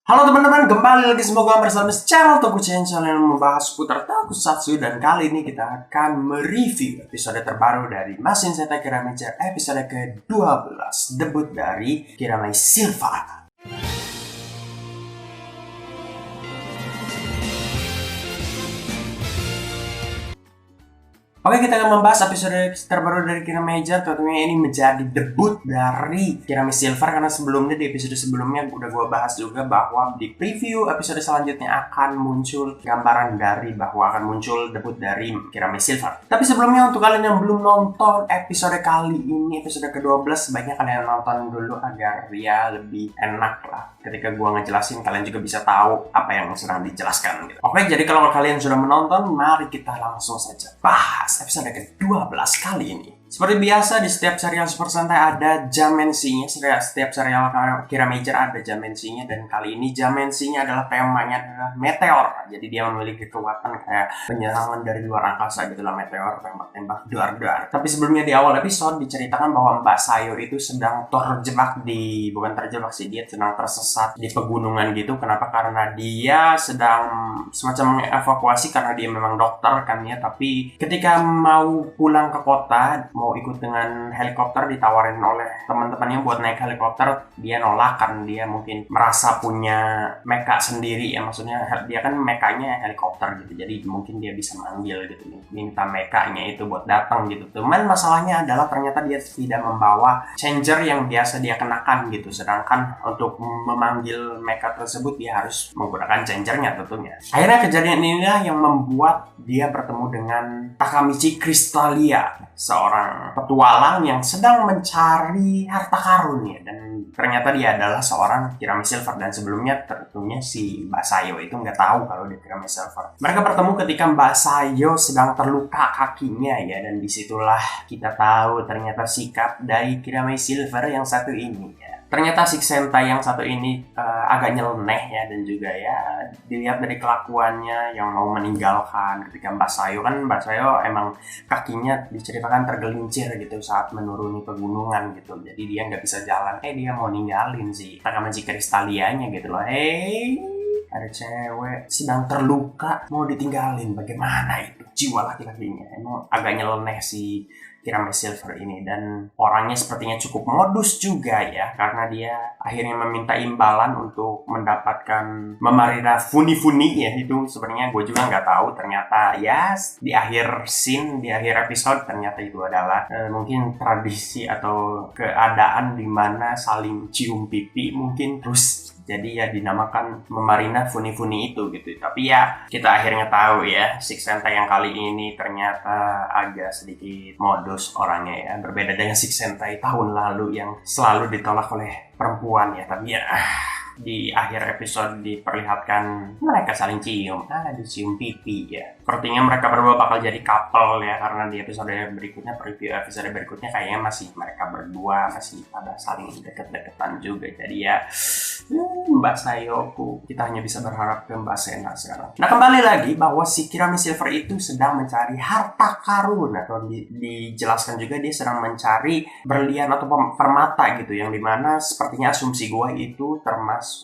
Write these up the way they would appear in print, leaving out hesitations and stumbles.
Halo teman-teman, kembali lagi semoga bersama channel Tokuchen yang membahas seputar Tokusatsu. Dan kali ini kita akan mereview episode terbaru dari Masin Sentai Kiramager episode ke-12, debut dari Kiramai Silver. Oke, kita akan membahas episode terbaru dari Kiramager. Tentunya ini menjadi debut dari Kiramai Silver, karena sebelumnya di episode sebelumnya udah gue bahas juga bahwa di preview episode selanjutnya akan muncul gambaran dari bahwa akan muncul debut dari Kiramai Silver. Tapi sebelumnya, untuk kalian yang belum nonton episode kali ini, episode ke-12, sebaiknya kalian nonton dulu agar ya lebih enak lah. Ketika gue ngejelasin, kalian juga bisa tahu apa yang sedang dijelaskan gitu. Oke, jadi kalau kalian sudah menonton, mari kita langsung saja bahas episode ke-12 kali ini. Seperti biasa, di setiap serial Super Sentai ada Jamensinya. Setiap serial Kiramager ada Jamensinya, dan kali ini Jamensinya adalah temanya adalah meteor. Jadi dia memiliki kekuatan kayak penyerangan dari luar angkasa gitu lah, meteor, tembak-tembak, dar-dar. Tapi sebelumnya di awal episode diceritakan bahwa Mbak Sayo itu sedang terjebak bukan terjebak sih, dia sedang tersesat di pegunungan gitu. Kenapa? Karena dia sedang semacam mengevakuasi, karena dia memang dokter kan ya. Tapi ketika mau pulang ke kota, mau ikut dengan helikopter, ditawarin oleh teman-temannya buat naik helikopter, dia nolak karena dia mungkin merasa punya mecha sendiri ya, maksudnya dia kan mechanya helikopter gitu, jadi mungkin dia bisa manggil gitu, minta mechanya itu buat datang gitu. Cuman masalahnya adalah ternyata dia tidak membawa changer yang biasa dia kenakan gitu, sedangkan untuk memanggil mecha tersebut dia harus menggunakan changernya tentunya. Akhirnya kejadian inilah yang membuat dia bertemu dengan Takamichi Crystalia, seorang petualang yang sedang mencari harta karun ya, dan ternyata dia adalah seorang Kiramai Silver. Dan sebelumnya tentunya si Mbak Sayo itu nggak tahu kalau dia Kiramai Silver. Mereka bertemu ketika Mbak Sayo sedang terluka kakinya ya, dan disitulah kita tahu ternyata sikap dari Kiramai Silver yang satu ini ya. Ternyata Six Sentai yang satu ini agak nyeleneh ya, dan juga ya dilihat dari kelakuannya yang mau meninggalkan ketika Mbak Sayo emang kakinya diceritakan tergelincir gitu saat menuruni pegunungan gitu, jadi dia nggak bisa jalan. Dia mau ninggalin si Takamichi Crystalianya gitu loh. Ada cewek sedang terluka mau ditinggalin, bagaimana itu jiwa laki-lakinya? Emang agak nyeleneh si Kiramai Silver ini, dan orangnya sepertinya cukup modus juga ya, karena dia akhirnya meminta imbalan untuk mendapatkan Memarina Funi-Funi ya. Itu sebenarnya gue juga nggak tahu, ternyata ya di akhir scene, di akhir episode ternyata itu adalah mungkin tradisi atau keadaan di mana saling cium pipi mungkin, terus jadi ya dinamakan Memarina Funi-Funi itu gitu. Tapi ya kita akhirnya tahu ya, Six Sentai yang kali ini ternyata agak sedikit modus orangnya ya, berbeda dengan Six Sentai tahun lalu yang selalu ditolak oleh perempuan ya. Tapi ya di akhir episode diperlihatkan mereka saling cium, dicium pipi ya. Sepertinya mereka berdua bakal jadi couple ya, karena di episode berikutnya, preview episode berikutnya kayaknya masih mereka berdua masih pada saling deket-deketan juga. Jadi ya Mbak Sayoku, kita hanya bisa berharap ke Mbak Sena sekarang. Nah, kembali lagi bahwa si Kiramai Silver itu sedang mencari harta karun, atau dijelaskan juga dia sedang mencari berlian atau permata gitu, yang dimana sepertinya asumsi gue itu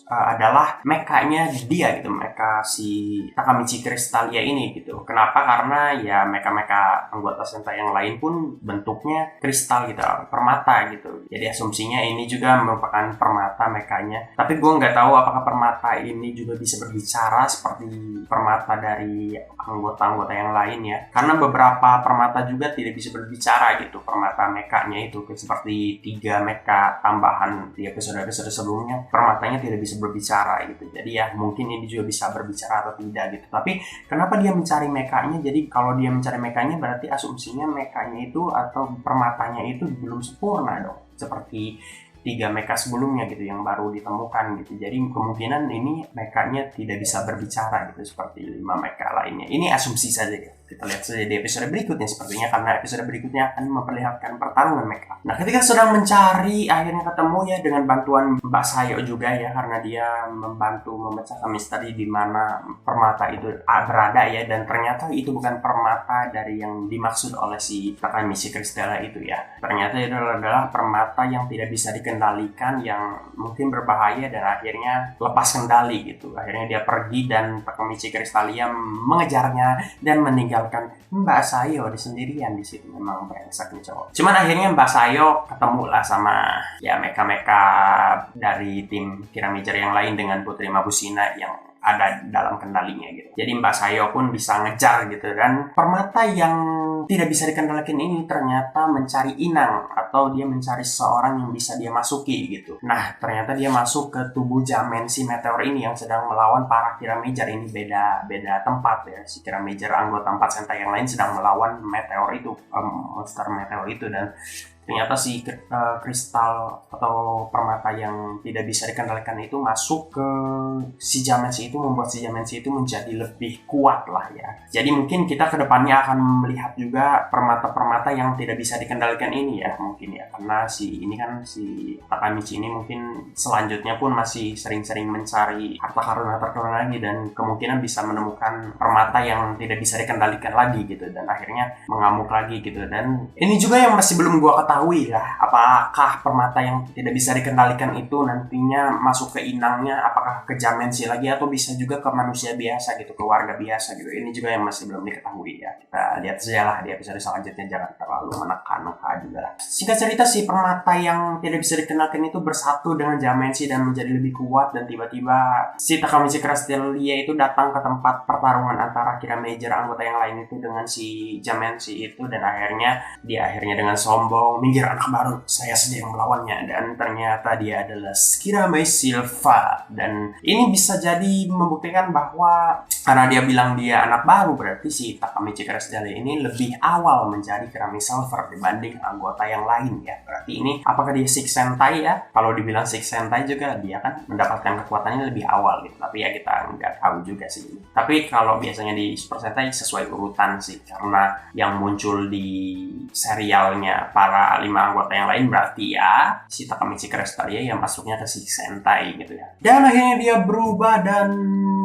adalah mekanya dia gitu, meka si Takamichi Crystalia ini gitu. Kenapa? Karena ya meka-meka anggota Sentai yang lain pun bentuknya kristal gitu, permata gitu. Jadi asumsinya ini juga merupakan permata mekanya. Tapi gue nggak tahu apakah permata ini juga bisa berbicara seperti permata dari anggota-anggota yang lain ya. Karena beberapa permata juga tidak bisa berbicara gitu, permata mekanya itu, seperti 3 meka tambahan di episode-episode sebelumnya, permatanya tidak bisa berbicara gitu. Jadi ya mungkin ini juga bisa berbicara atau tidak gitu. Tapi kenapa dia mencari mekanya? Jadi kalau dia mencari mekanya berarti asumsinya mekanya itu atau permatanya itu belum sempurna dong, seperti 3 mecha sebelumnya gitu yang baru ditemukan gitu. Jadi kemungkinan ini mekanya tidak bisa berbicara gitu seperti 5 mecha lainnya. Ini asumsi saja ya. Kita lihat saja di episode berikutnya sepertinya, karena episode berikutnya akan memperlihatkan pertarungan mereka. Nah, ketika sedang mencari, akhirnya ketemu ya dengan bantuan Mbak Sayo juga ya, karena dia membantu memecahkan misteri di mana permata itu berada ya, dan ternyata itu bukan permata dari yang dimaksud oleh si Takamichi Crystella itu ya. Ternyata itu adalah permata yang tidak bisa dikendalikan, yang mungkin berbahaya dan akhirnya lepas kendali gitu. Akhirnya dia pergi dan Takamichi Crystallia mengejarnya dan meninggalkan Mbak Sayo di sendirian di situ. Memang brengsek nih cowok. Cuman akhirnya Mbak Sayo ketemu lah sama ya meka-meka dari tim Kiramager yang lain dengan Putri Mabusina yang ada dalam kendalinya gitu. Jadi Mbak Sayo pun bisa ngejar gitu, dan permata yang tidak bisa dikendalikan ini ternyata mencari inang, atau dia mencari seseorang yang bisa dia masuki gitu. Nah, ternyata dia masuk ke tubuh Dimensi Meteor ini yang sedang melawan para Kiramager. Ini beda tempat ya. Si Kiramager anggota 4 Sentai yang lain sedang melawan meteor itu, monster meteor itu, dan ternyata si kristal atau permata yang tidak bisa dikendalikan itu masuk ke si Dimensi itu, membuat si Dimensi itu menjadi lebih kuat lah ya. Jadi mungkin kita kedepannya akan melihat juga permata-permata yang tidak bisa dikendalikan ini ya, mungkin ya, karena si Takamichi ini mungkin selanjutnya pun masih sering-sering mencari harta karun lagi, dan kemungkinan bisa menemukan permata yang tidak bisa dikendalikan lagi gitu, dan akhirnya mengamuk lagi gitu. Dan ini juga yang masih belum gua ketahui lah, apakah permata yang tidak bisa dikendalikan itu nantinya masuk ke inangnya, apakah ke Dimensi lagi atau bisa juga ke manusia biasa gitu, ke warga biasa gitu. Ini juga yang masih belum diketahui ya. Kita lihat saja lah di episode selanjutnya, jangan terlalu menekan-nekan juga lah. Singkat cerita, si permata yang tidak bisa dikendalikan itu bersatu dengan Dimensi dan menjadi lebih kuat, dan tiba-tiba si Takamichi Crystallia itu datang ke tempat pertarungan antara Kiramager anggota yang lain itu dengan si Dimensi itu, dan akhirnya dengan sombong, minggir anak baru, saya sedang melawannya. Dan ternyata dia adalah Kirame Silva. Dan ini bisa jadi membuktikan bahwa karena dia bilang dia anak baru, berarti si Takamichi Crystallia ini lebih awal menjadi Kirame Silver dibanding anggota yang lain ya. Berarti ini apakah dia Six Sentai ya? Kalau dibilang Six Sentai juga, dia kan mendapatkan kekuatannya lebih awal gitu. Tapi ya kita nggak tahu juga sih. Tapi kalau biasanya di Super Sentai sesuai urutan sih, karena yang muncul di serialnya para 5 anggota yang lain, berarti ya si Takamichi Crystallia yang masuknya ke Six Sentai gitu ya. Dan akhirnya dia berubah dan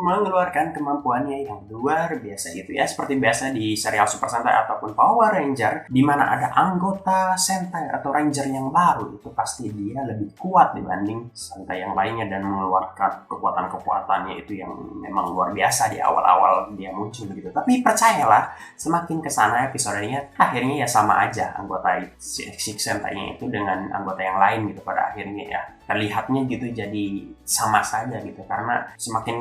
mengeluarkan kemampuannya yang luar biasa gitu ya. Seperti biasa di serial Super Sentai ataupun Power Ranger, di mana ada anggota Sentai atau Ranger yang baru, itu pasti dia lebih kuat dibanding Sentai yang lainnya dan mengeluarkan kekuatan-kekuatannya itu yang memang luar biasa di awal-awal dia muncul gitu. Tapi percayalah, semakin kesana episodenya, akhirnya ya sama aja anggota Six Sentai-nya itu dengan anggota yang lain gitu pada akhirnya ya. Terlihatnya gitu jadi sama saja gitu, karena semakin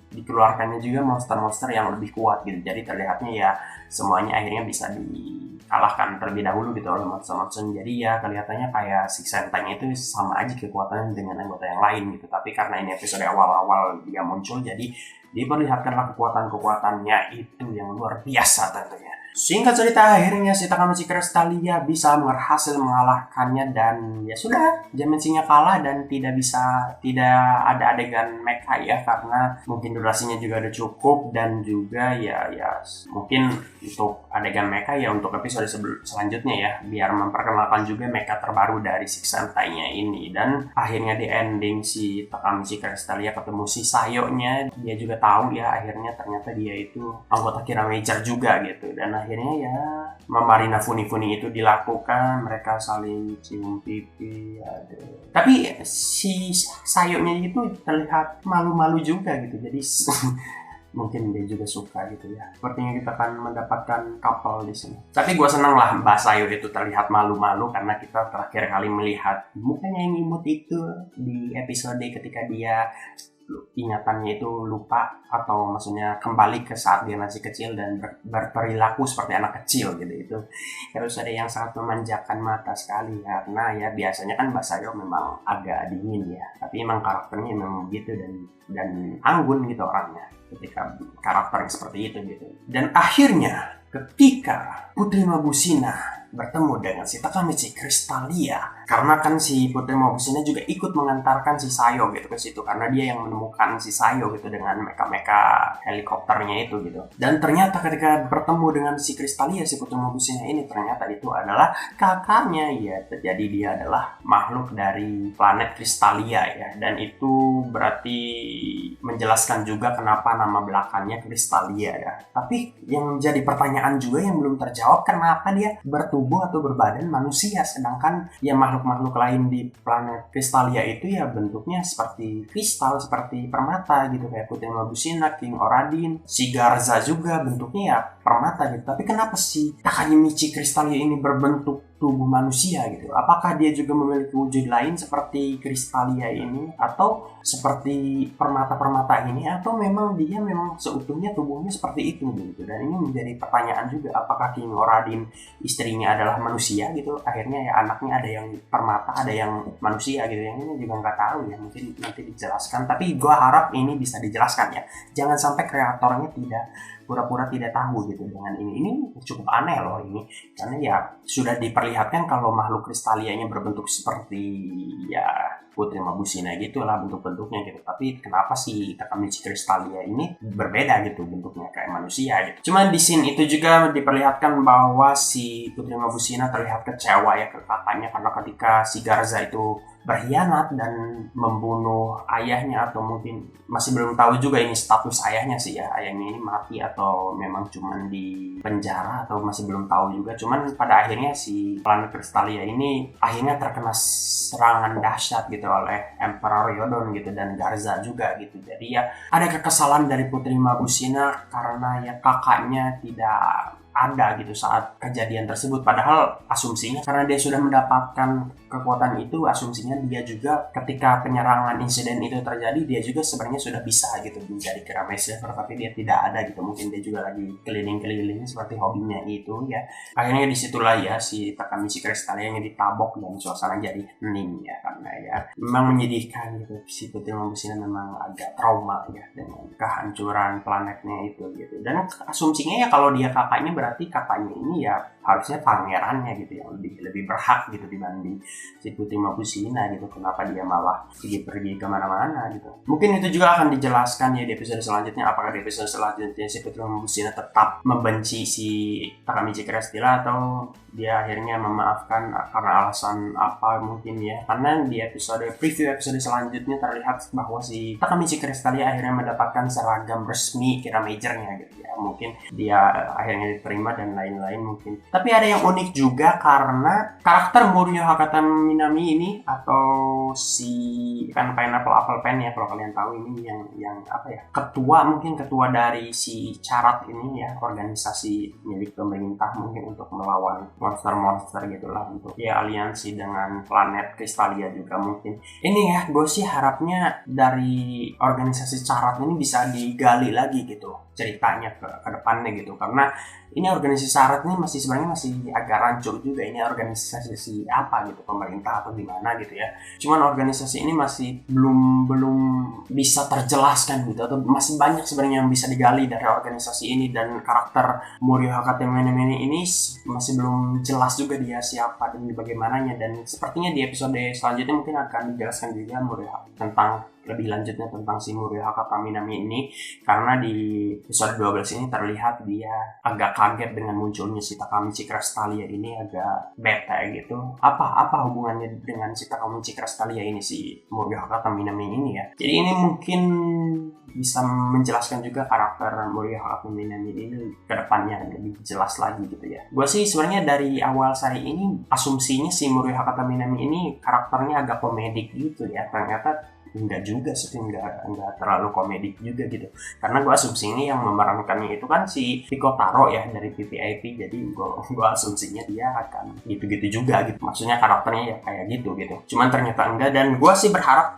dikeluarkannya juga monster-monster yang lebih kuat gitu. Jadi terlihatnya ya semuanya akhirnya bisa dikalahkan terlebih dahulu gitu oleh monster-monster. Jadi ya kelihatannya kayak Six Sentai-nya itu sama aja kekuatannya dengan anggota yang lain gitu. Tapi karena ini episode awal-awal dia muncul, jadi diperlihatkanlah kekuatan-kekuatannya itu yang luar biasa tentunya. Singkat cerita, akhirnya si Takamichi Crystallia bisa berhasil mengalahkannya, dan ya sudah, Dimensinya kalah dan tidak ada adegan mecha ya, karena mungkin durasinya juga udah cukup, dan juga ya mungkin untuk adegan mecha ya untuk episode selanjutnya ya, biar memperkenalkan juga mecha terbaru dari Six Sentai-nya ini. Dan akhirnya di ending si Takamichi Crystallia ketemu si Sayo-nya, dia juga tahu ya akhirnya ternyata dia itu anggota Kiramager juga gitu. Dan akhirnya ya Mamarina Funifuni itu dilakukan, mereka saling cium pipi tapi si Sayo-nya itu terlihat malu-malu juga gitu. Jadi mungkin dia juga suka gitu ya. Sepertinya kita akan mendapatkan couple di sini. Tapi gue senang lah Mbak Sayo itu terlihat malu-malu, karena kita terakhir kali melihat mukanya yang imut itu di episode ketika dia ingatannya itu lupa, atau maksudnya kembali ke saat dia masih kecil dan berperilaku seperti anak kecil gitu. Itu harus ada yang sangat memanjakan mata sekali, karena ya biasanya kan Mbak Sayo memang agak dingin ya, tapi emang karakternya memang begitu, dan anggun gitu orangnya ketika karakternya seperti itu gitu. Dan akhirnya ketika Putri Mabusina bertemu dengan si Takamichi Crystallia, karena kan si Putri Mabusina juga ikut mengantarkan si Sayo gitu ke situ, karena dia yang menemukan si Sayo gitu dengan mecha helikopternya itu gitu. Dan ternyata ketika bertemu dengan si Crystallia, si Putri Mabusina ini ternyata itu adalah kakaknya ya. Jadi dia adalah makhluk dari planet Crystallia ya, dan itu berarti menjelaskan juga kenapa nama belakangnya Crystallia ya. Tapi yang jadi pertanyaan juga yang belum terjawab, kenapa dia bertubuh atau berbadan manusia, sedangkan ya makhluk-makhluk lain di planet Crystallia itu ya bentuknya seperti kristal, seperti permata gitu, kayak Putri Mabusina, King Oradin, si Garza juga bentuknya ya permata gitu. Tapi kenapa si Takamichi Crystallia ini berbentuk tubuh manusia gitu? Apakah dia juga memiliki wujud lain seperti Crystallia ini, atau seperti permata-permata ini, atau memang dia memang seutuhnya tubuhnya seperti itu gitu? Dan ini menjadi pertanyaan juga, apakah King Oradin istrinya adalah manusia gitu, akhirnya ya anaknya ada yang permata, ada yang manusia gitu. Yang ini juga nggak tahu ya, mungkin nanti dijelaskan, tapi gue harap ini bisa dijelaskan ya, jangan sampai kreatornya tidak pura-pura tidak tahu gitu dengan ini cukup aneh loh ini, karena ya sudah diperlihatkan kalau makhluk Crystallia-nya berbentuk seperti ya Putri Mabusina gitu lah bentuk-bentuknya gitu, tapi kenapa sih Takamichi Crystallia ini berbeda gitu bentuknya kayak manusia gitu. Cuman di scene itu juga diperlihatkan bahwa si Putri Mabusina terlihat kecewa ya ke kakaknya, karena ketika si Garza itu berkhianat dan membunuh ayahnya, atau mungkin masih belum tahu juga ini status ayahnya sih ya, ayahnya ini mati atau memang cuman di penjara atau masih belum tahu juga. Cuman pada akhirnya si planet Crystallia ini akhirnya terkena serangan dahsyat gitu oleh Emperor Yodon gitu, dan Garza juga gitu. Jadi ya ada kekesalan dari Putri Mabusina karena ya kakaknya tidak ada gitu saat kejadian tersebut, padahal asumsinya karena dia sudah mendapatkan kekuatan itu, asumsinya dia juga ketika penyerangan insiden itu terjadi, dia juga sebenarnya sudah bisa gitu menjadi Kirame Silver, tapi dia tidak ada gitu. Mungkin dia juga lagi keliling-keliling seperti hobinya itu ya. Akhirnya disitulah ya si Takamichi Crystallia yang ditabok dan suasana jadi hening ya, karena ya memang menyedihkan gitu. Si Putri Mabusina memang agak trauma ya dengan kehancuran planetnya itu gitu. Dan asumsinya ya kalau dia kakaknya, berarti kakaknya ini ya harusnya pangerannya gitu, yang lebih berhak gitu dibanding si Putri Mabusina gitu. Kenapa dia malah pergi kemana-mana gitu? Mungkin itu juga akan dijelaskan ya di episode selanjutnya. Apakah di episode selanjutnya si Putri Mabusina tetap membenci si Takamichi Crystallia, atau dia akhirnya memaafkan karena alasan apa mungkin ya? Karena di preview episode selanjutnya terlihat bahwa si Takamichi Crystallia akhirnya mendapatkan seragam resmi Kira Majornya gitu ya. Mungkin dia akhirnya diterima dan lain-lain mungkin. Tapi ada yang unik juga, karena karakter Murio Hakata Minami ini, atau si kan Pineapple Apple Pen ya kalau kalian tahu, ini yang apa ya, mungkin ketua dari si Carat ini ya, organisasi milik pemerintah mungkin untuk melawan monster-monster gitulah, untuk ya aliansi dengan planet Crystallia juga mungkin. Ini ya gue sih harapnya dari organisasi Carat ini bisa digali lagi gitu ceritanya ke depannya gitu, karena ini organisasi Carat ini sebenarnya masih agak rancu juga. Ini organisasi apa gitu, pemerintah atau gimana gitu ya. Cuman organisasi ini masih belum bisa terjelaskan gitu, atau masih banyak sebenarnya yang bisa digali dari organisasi ini, dan karakter Murio Hakata Minami ini masih belum jelas juga dia siapa dan bagaimananya. Dan sepertinya di episode selanjutnya mungkin akan dijelaskan juga Murio tentang lebih lanjutnya tentang si Murio Hakata Minami ini, karena di episode 12 ini terlihat dia agak kaget dengan munculnya si Takamichi Crystallia ini, agak bete gitu. Apa hubungannya dengan si Takamichi Crystallia ini, si Murio Hakata Minami ini ya. Jadi ini mungkin bisa menjelaskan juga karakter Murio Hakata Minami ini ke depannya lebih jelas lagi gitu ya. Gue sih sebenarnya dari awal seri ini asumsinya si Murio Hakata Minami ini karakternya agak komedik gitu ya. Ternyata enggak juga sih, enggak terlalu komedik juga gitu, karena gue asumsinya yang memerankannya itu kan si Pico Taro ya dari PPIP, jadi gue asumsinya dia akan gitu-gitu juga gitu, maksudnya karakternya ya kayak gitu. Cuman ternyata enggak, dan gue sih berharap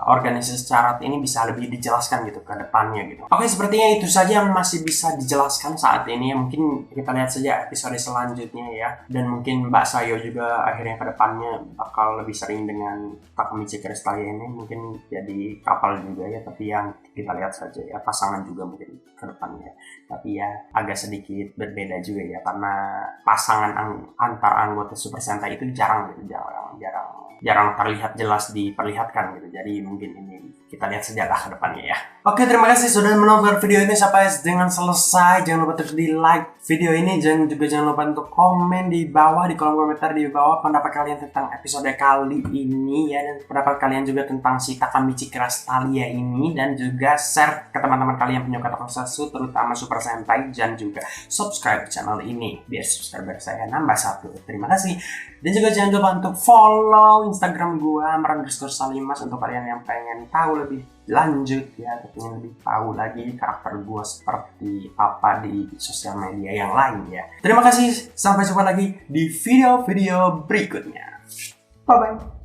organisasi Carat ini bisa lebih dijelaskan gitu ke depannya gitu. Oke, sepertinya itu saja yang masih bisa dijelaskan saat ini ya. Mungkin kita lihat saja episode selanjutnya ya, dan mungkin Mbak Sayo juga akhirnya ke depannya bakal lebih sering dengan Takamichi Crystallia ini. Mungkin jadi kapal juga ya, tapi yang kita lihat saja ya, pasangan juga mungkin ke depannya. Tapi ya agak sedikit berbeda juga ya, karena pasangan antar anggota Super Sentai itu jarang terlihat jelas diperlihatkan gitu. Jadi mungkin ini kita lihat sejarah ke depannya ya. Oke, terima kasih sudah menonton video ini sampai dengan selesai. Jangan lupa terus di like video ini, jangan lupa untuk komen di bawah, di kolom komentar di bawah pendapat kalian tentang episode kali ini ya, dan pendapat kalian juga tentang si Takamichi Crastalia ini, dan juga share ke teman-teman kalian penyuka tokusatsu terutama Super Sentai, dan juga subscribe channel ini biar subscriber saya nambah 1. Terima kasih. Dan juga jangan lupa untuk follow Instagram gua @salimas untuk kalian yang pengen tahu lebih lanjut ya, atau pengen lebih tahu lagi karakter gua seperti apa di sosial media yang lain ya. Terima kasih, sampai jumpa lagi di video-video berikutnya. Bye bye.